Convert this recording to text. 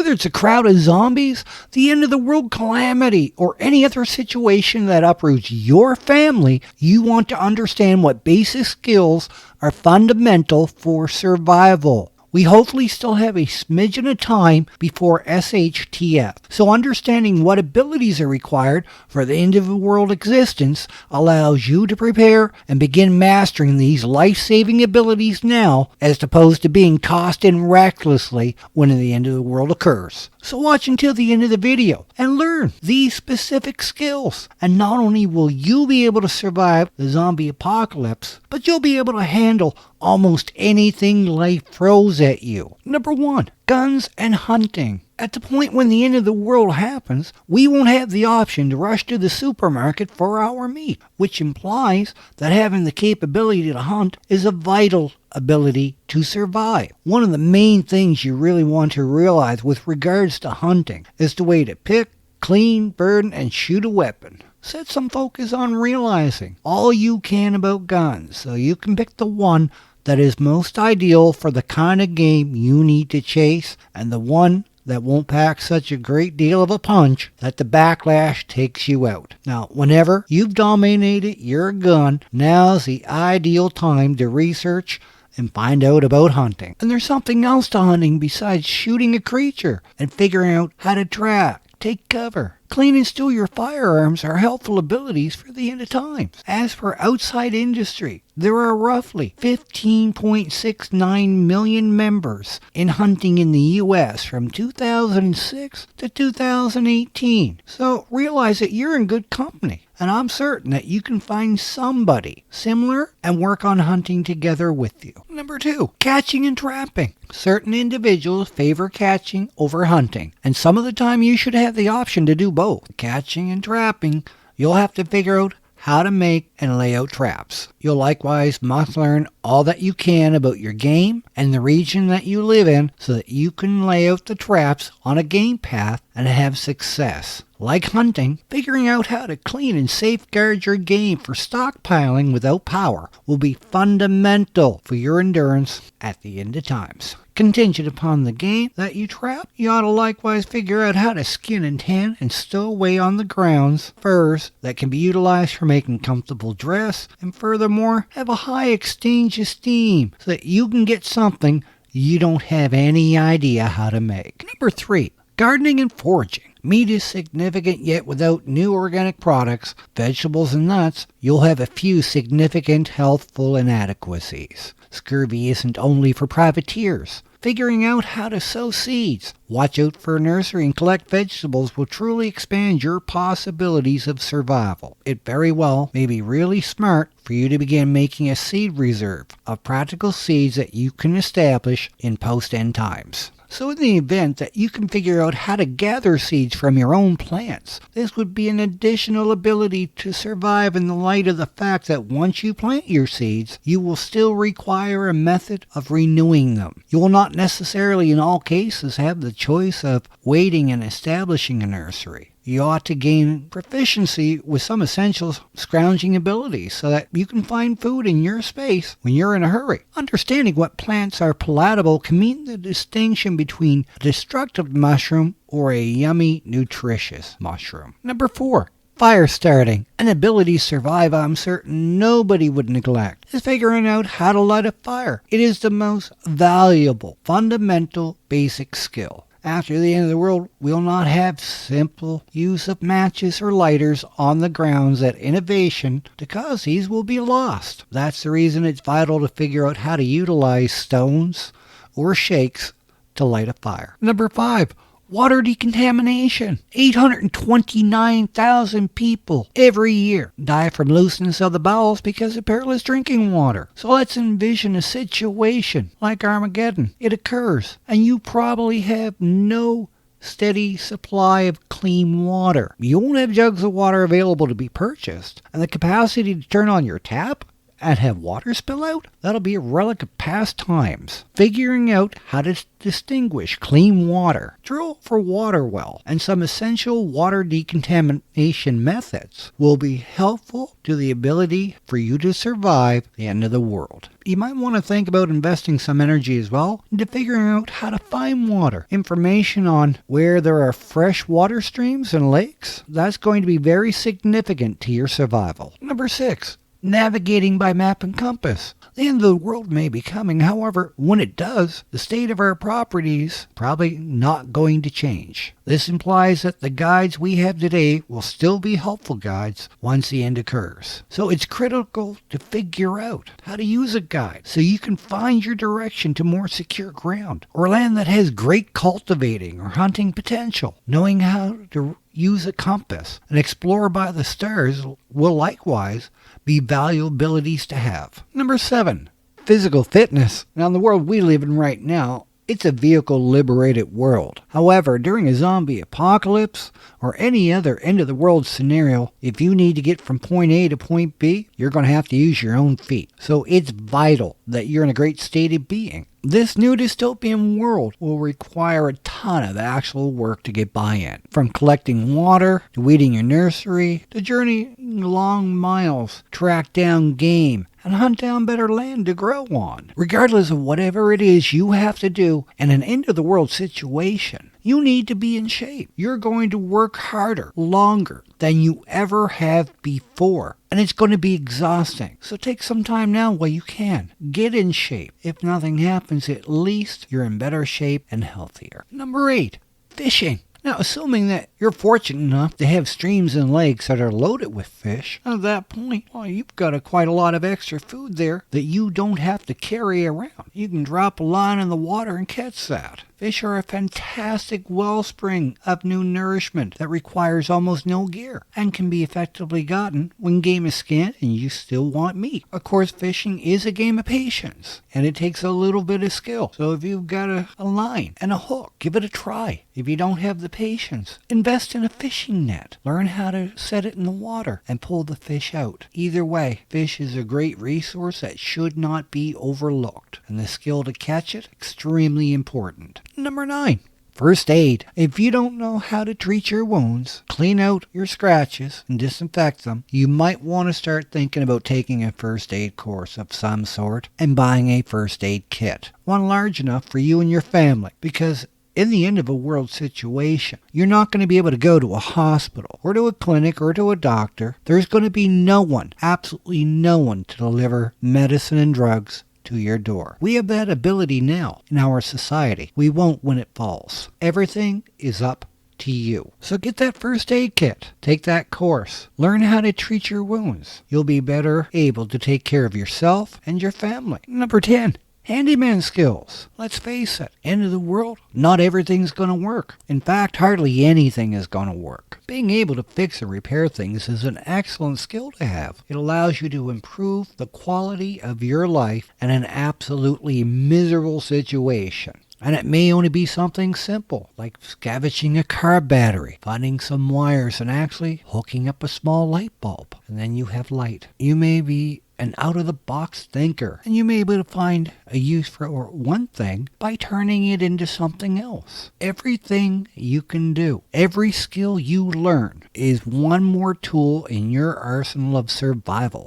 Whether it's a crowd of zombies, the end of the world calamity, or any other situation that uproots your family, you want to understand what basic skills are fundamental for survival. We hopefully still have a smidgen of time before SHTF, so understanding what abilities are required for the end of the world existence allows you to prepare and begin mastering these life-saving abilities now, as opposed to being tossed in recklessly when the end of the world occurs. So watch until the end of the video and learn these specific skills, and not only will you be able to survive the zombie apocalypse, but you'll be able to handle almost anything life throws at you. Number 1, guns and hunting. At the point when the end of the world happens, we won't have the option to rush to the supermarket for our meat, which implies that having the capability to hunt is a vital ability to survive. One of the main things you really want to realize with regards to hunting is the way to pick, clean, burn, and shoot a weapon. Set some focus on realizing all you can about guns so you can pick the one that is most ideal for the kind of game you need to chase, and the one that won't pack such a great deal of a punch that the backlash takes you out. Now, whenever you've dominated your gun, now's the ideal time to research and find out about hunting. And there's something else to hunting besides shooting a creature and figuring out how to track, take cover. Clean and steal your firearms are helpful abilities for the end of times. As for outside industry, there are roughly 15.69 million members in hunting in the U.S. from 2006 to 2018. So realize that you're in good company. And I'm certain that you can find somebody similar and work on hunting together with you. Number 2, catching and trapping. Certain individuals favor catching over hunting, and some of the time you should have the option to do both. Catching and trapping, you'll have to figure out how to make and lay out traps. You'll likewise must learn all that you can about your game and the region that you live in so that you can lay out the traps on a game path and have success. Like hunting, figuring out how to clean and safeguard your game for stockpiling without power will be fundamental for your endurance at the end of times. Contingent upon the game that you trap, you ought to likewise figure out how to skin and tan and stow away on the grounds furs that can be utilized for making comfortable dress, and furthermore have a high exchange esteem so that you can get something you don't have any idea how to make. Number 3, gardening and foraging. Meat is significant, yet without new organic products, vegetables and nuts, you'll have a few significant healthful inadequacies. Scurvy isn't only for privateers. Figuring out how to sow seeds, watch out for a nursery, and collect vegetables will truly expand your possibilities of survival. It very well may be really smart for you to begin making a seed reserve of practical seeds that you can establish in post-end times. So in the event that you can figure out how to gather seeds from your own plants, this would be an additional ability to survive in the light of the fact that once you plant your seeds, you will still require a method of renewing them. You will not necessarily in all cases have the choice of waiting and establishing a nursery. You ought to gain proficiency with some essential scrounging abilities so that you can find food in your space when you're in a hurry. Understanding what plants are palatable can mean the distinction between a destructive mushroom or a yummy, nutritious mushroom. Number 4, fire starting. An ability to survive I'm certain nobody would neglect is figuring out how to light a fire. It is the most valuable, fundamental, basic skill. After the end of the world, we'll not have simple use of matches or lighters on the grounds that innovation, because these will be lost. That's the reason it's vital to figure out how to utilize stones or shakes to light a fire. Number 5, water decontamination. 829,000 people every year die from looseness of the bowels because of perilous drinking water. So let's envision a situation like Armageddon. It occurs, and you probably have no steady supply of clean water. You won't have jugs of water available to be purchased, and the capacity to turn on your tap and have water spill out? That'll be a relic of past times. Figuring out how to distinguish clean water, drill for water well, and some essential water decontamination methods will be helpful to the ability for you to survive the end of the world. You might want to think about investing some energy as well into figuring out how to find water. Information on where there are fresh water streams and lakes, that's going to be very significant to your survival. Number 6. Navigating by map and compass. The end of the world may be coming. However, when it does, the state of our properties probably not going to change. This implies that the guides we have today will still be helpful guides once the end occurs. So it's critical to figure out how to use a guide so you can find your direction to more secure ground or land that has great cultivating or hunting potential. Knowing how to use a compass and explore by the stars will likewise be valuable abilities to have. Number 7, physical fitness. Now, in the world we live in right now, it's a vehicle-liberated world. However, during a zombie apocalypse or any other end-of-the-world scenario, if you need to get from point A to point B, you're going to have to use your own feet. So it's vital that you're in a great state of being. This new dystopian world will require a ton of actual work to get by in. From collecting water, to weeding your nursery, to journeying long miles, track down game, and hunt down better land to grow on. Regardless of whatever it is you have to do in an end-of-the-world situation, you need to be in shape. You're going to work harder, longer than you ever have before. And it's going to be exhausting. So take some time now while you can. Get in shape. If nothing happens, at least you're in better shape and healthier. Number 8, fishing. Now, assuming that you're fortunate enough to have streams and lakes that are loaded with fish, at that point, well, you've got quite a lot of extra food there that you don't have to carry around. You can drop a line in the water and catch that. Fish are a fantastic wellspring of new nourishment that requires almost no gear and can be effectively gotten when game is scant and you still want meat. Of course, fishing is a game of patience and it takes a little bit of skill. So if you've got a line and a hook, give it a try. If you don't have the patience, invest in a fishing net. Learn how to set it in the water and pull the fish out. Either way, fish is a great resource that should not be overlooked, and the skill to catch it, extremely important. Number 9, first aid. If you don't know how to treat your wounds, clean out your scratches, and disinfect them, you might want to start thinking about taking a first aid course of some sort and buying a first aid kit. One large enough for you and your family, because in the end of a world situation, you're not going to be able to go to a hospital or to a clinic or to a doctor. There's going to be no one, absolutely no one, to deliver medicine and drugs to your door. We have that ability now in our society. We won't when it falls. Everything is up to you. So get that first aid kit. Take that course. Learn how to treat your wounds. You'll be better able to take care of yourself and your family. Number 10. Handyman skills. Let's face it, end of the world, not everything's going to work. In fact, hardly anything is going to work. Being able to fix and repair things is an excellent skill to have. It allows you to improve the quality of your life in an absolutely miserable situation. And it may only be something simple, like scavenging a car battery, finding some wires, and actually hooking up a small light bulb. And then you have light. You may be an out-of-the-box thinker, and you may be able to find a use for one thing by turning it into something else. Everything you can do, every skill you learn, is one more tool in your arsenal of survival.